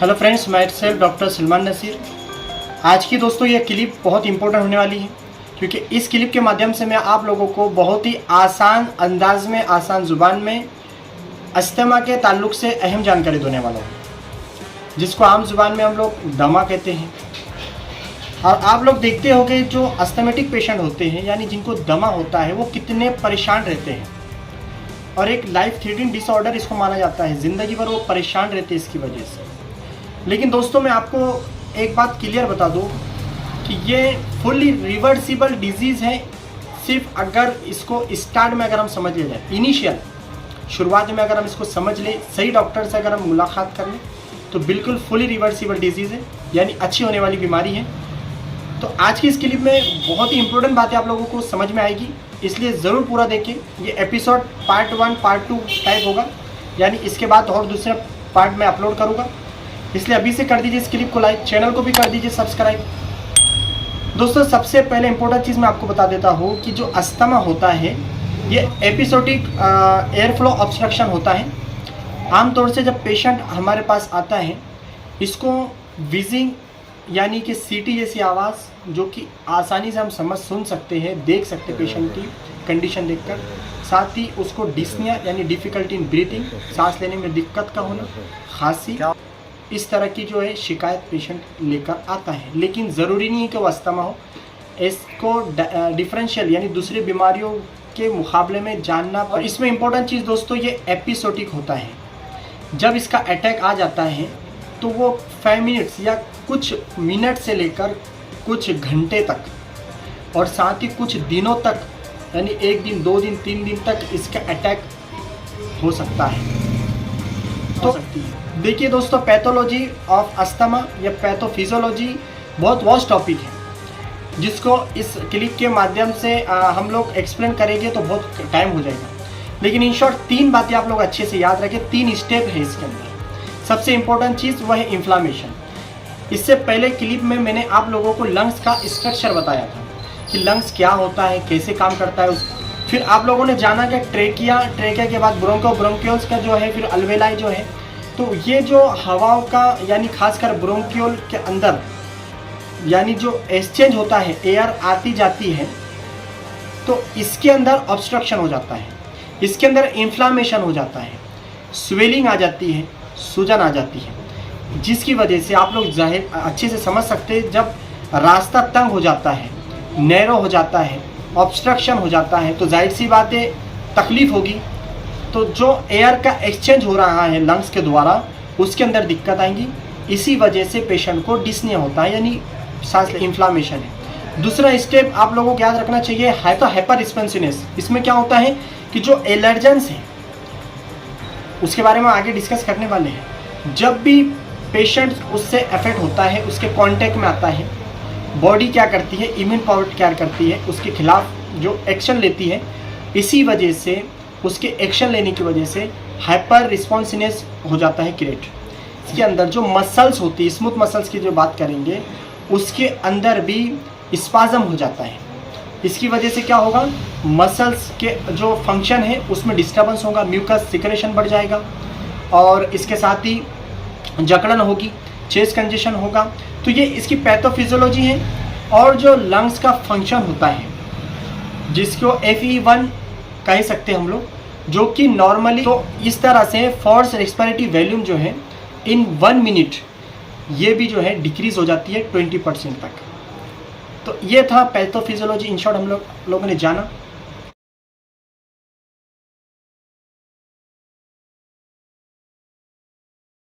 Hello friends, मैं self doctor Salman Naseer. आज की दोस्तों ये क्लिप बहुत इंपॉर्टेंट होने वाली है, क्योंकि इस क्लिप के माध्यम से मैं आप लोगों को बहुत ही आसान अंदाज में, आसान ज़ुबान में अस्थमा के ताल्लुक़ से अहम जानकारी देने वाला हूँ, जिसको आम ज़ुबान में हम लोग दमा कहते हैं। और आप लोग देखते होंगे जो अस्थमेटिक पेशेंट होते हैं, यानी जिनको दमा होता है, वो कितने परेशान रहते हैं और एक लाइफ थ्रेटनिंग डिसऑर्डर इसको माना जाता है। ज़िंदगी भर वो परेशान रहते हैं इसकी वजह से। लेकिन दोस्तों, मैं आपको एक बात क्लियर बता दूं कि ये फुल्ली रिवर्सिबल डिजीज़ है, सिर्फ अगर इसको स्टार्ट में अगर हम समझ ले जाए, इनिशियल शुरुआत में अगर हम इसको समझ ले, सही डॉक्टर से अगर हम मुलाकात कर लें, तो बिल्कुल फुली रिवर्सिबल डिजीज़ है, यानी अच्छी होने वाली बीमारी है। तो आज की इस क्लिप में बहुत ही इंपॉर्टेंट बातें आप लोगों को समझ में आएगी, इसलिए ज़रूर पूरा देखें। ये एपिसोड पार्ट 1 पार्ट 2 टाइप होगा, यानी इसके बाद और दूसरे पार्ट में अपलोड करूँगा, इसलिए अभी से कर दीजिए इस क्लिप को लाइक, चैनल को भी कर दीजिए सब्सक्राइब। दोस्तों, सबसे पहले इंपॉर्टेंट चीज़ मैं आपको बता देता हूँ कि जो अस्थमा होता है, ये एपिसोडिक एयर फ्लो ऑब्स्ट्रक्शन होता है। आमतौर से जब पेशेंट हमारे पास आता है, इसको विजिंग यानी कि सीटी जैसी आवाज़, जो कि आसानी से हम सुन सकते हैं, देख सकते हैं पेशेंट की कंडीशन देखकर, साथ ही उसको डिस्निया यानी डिफ़िकल्टी इन ब्रीथिंग, सांस लेने में दिक्कत का होना, खांसी, इस तरह की जो है शिकायत पेशेंट लेकर आता है। लेकिन ज़रूरी नहीं है कि वो अस्थमा हो। इसको डिफरेंशियल यानी दूसरी बीमारियों के मुकाबले में जानना। और इसमें इम्पोर्टेंट चीज़ दोस्तों, ये एपिसोडिक होता है। जब इसका अटैक आ जाता है तो वो 5 मिनट्स या कुछ मिनट से लेकर कुछ घंटे तक, और साथ ही कुछ दिनों तक, यानी 1 दिन 2 दिन 3 दिन तक इसका अटैक हो सकता है। तो देखिए दोस्तों, पैथोलॉजी ऑफ अस्थमा या पैथोफिजियोलॉजी बहुत वास्ट टॉपिक है, जिसको इस क्लिप के माध्यम से हम लोग एक्सप्लेन करेंगे तो बहुत टाइम हो जाएगा। लेकिन इन शॉर्ट 3 बातें आप लोग अच्छे से याद रखें, 3 स्टेप है इसके अंदर। सबसे इम्पोर्टेंट चीज़ वह है इन्फ्लामेशन। इससे पहले क्लिप में मैंने आप लोगों को लंग्स का स्ट्रक्चर बताया था कि लंग्स क्या होता है, कैसे काम करता है। फिर आप लोगों ने जाना कि ट्रेकिया के बाद ब्रोंकियोल्स का जो है, फिर अल्वेलाई जो है। तो ये जो हवाओं का, यानी खासकर ब्रोंकियोल के अंदर, यानी जो एक्सचेंज होता है, एयर आती जाती है, तो इसके अंदर ऑब्स्ट्रक्शन हो जाता है, इसके अंदर इन्फ्लामेशन हो जाता है, स्वेलिंग आ जाती है, सूजन आ जाती है, जिसकी वजह से आप लोग जाहिर अच्छे से समझ सकते हैं, जब रास्ता तंग हो जाता है, नैरो हो जाता है, ऑब्स्ट्रक्शन हो जाता है, तो जाहिर सी बात है तकलीफ़ होगी। तो जो एयर का एक्सचेंज हो रहा है लंग्स के द्वारा, उसके अंदर दिक्कत आएंगी। इसी वजह से पेशेंट को डिस्निया होता है, यानी सांस इन्फ्लामेशन है। दूसरा स्टेप आप लोगों को याद रखना चाहिए, हाइपर रिस्पॉन्सिवनेस। इसमें क्या होता है कि जो एलर्जेंस है, उसके बारे में आगे डिस्कस करने वाले हैं। जब भी पेशेंट उससे अफेक्ट होता है, उसके कांटेक्ट में आता है, बॉडी क्या करती है, इम्यून पावर क्या करती है, उसके खिलाफ जो एक्शन लेती है। इसी वजह से, उसके एक्शन लेने की वजह से हाइपर रिस्पॉन्सिवनेस हो जाता है क्रिएट। इसके अंदर जो मसल्स होती है, स्मूथ मसल्स की जो बात करेंगे, उसके अंदर भी स्पाज्म हो जाता है। इसकी वजह से क्या होगा, मसल्स के जो फंक्शन है उसमें डिस्टर्बेंस होगा, म्यूकस सिक्रेशन बढ़ जाएगा, और इसके साथ ही जकड़न होगी, चेस्ट कंजेशन होगा। तो ये इसकी पैथोफिजियोलॉजी है। और जो लंग्स का फंक्शन होता है, जिसको FE1 कह सकते हैं हम लोग, जो कि नॉर्मली, तो इस तरह से फोर्स रेस्पिरेटरी वॉल्यूम जो है इन 1 मिनट, ये भी जो है डिक्रीज हो जाती है 20% तक। तो ये था पैथोफिजियोलॉजी, इन शॉर्ट हम लोगों ने जाना।